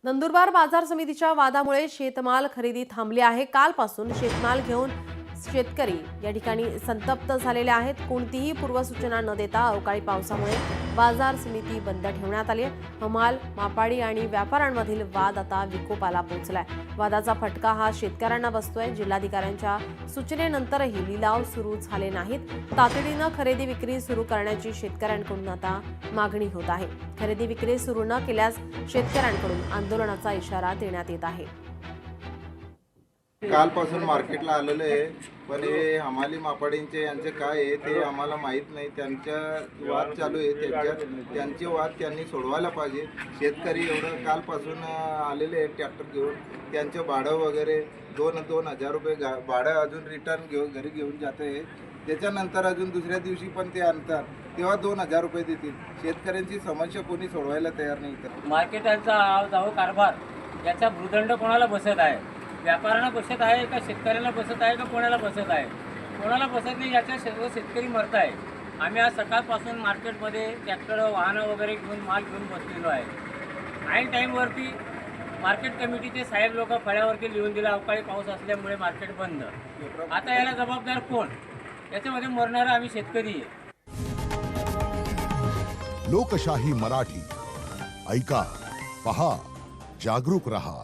नंदुरबार बाजार समितीच्या वादामुळे शेतमाल खरेदी थांबली आहे। कालपासून शेतमाल घेऊन शेतकरी या ठिकाणी संतप्त झालेले आहेत। कोणतीही पूर्वसूचना न देता अवकाळी पावसामुळे बाजार समिती बंद ठेवण्यात आली आहे। हमाल, मापाडी आणि व्यापाऱ्यांमधील वाद आता विकोपाला पोहोचलाय। वादाचा फटका हा शेतकऱ्यांना बसतोय। जिल्हाधिकाऱ्यांच्या सूचनेनंतरही लिलाव सुरू झाले नाहीत। तातडीनं खरेदी विक्री सुरू करण्याची शेतकऱ्यांकडून आता मागणी होत आहे। खरेदी विक्री सुरू न केल्यास शेतकऱ्यांकडून आंदोलनाचा इशारा देण्यात येत आहे। कालपासून मार्केटला आलेलं आहे, पण हे हमाली मापाडींचे यांचे काय आहे ते आम्हाला माहीत नाही। त्यांच्या वाद चालू आहे, त्यांचे वाद त्यांनी सोडवायला पाहिजे। शेतकरी एवढं कालपासून आलेले आहेत ट्रॅक्टर घेऊन, त्यांचं भाडं वगैरे 2,000 रुपये भाडं अजून रिटर्न घरी घेऊन जाते। त्याच्यानंतर अजून दुसऱ्या दिवशी पण ते आणतात, तेव्हा 2,000 रुपये देतील। शेतकऱ्यांची समस्या कोणी सोडवायला तयार नाही। तर मार्केटाचा जाऊ कारभार याचा भूदंड कोणाला बसत आहे? व्यापाऱ्यांना बसत आहे का शेतकऱ्यांना बसत आहे का कोणाला बसत आहे? कोणाला बसत नाही, याच्या सर्व शेतकरी मरत आहे। आम्ही आज सकाळपासून मार्केटमध्ये ट्रॅक्टर वाहनं वगैरे घेऊन माल घेऊन बसलेलो आहे। ऐन टाईमवरती मार्केट कमिटीचे साहेब लोक फळ्यावरती लिहून दिलं अवकाळी पाऊस असल्यामुळे मार्केट बंद। आता याला जबाबदार कोण? याच्यामध्ये मरणारा आम्ही शेतकरी आहे। लोकशाही मराठी ऐका, पहा, जागरूक रहा।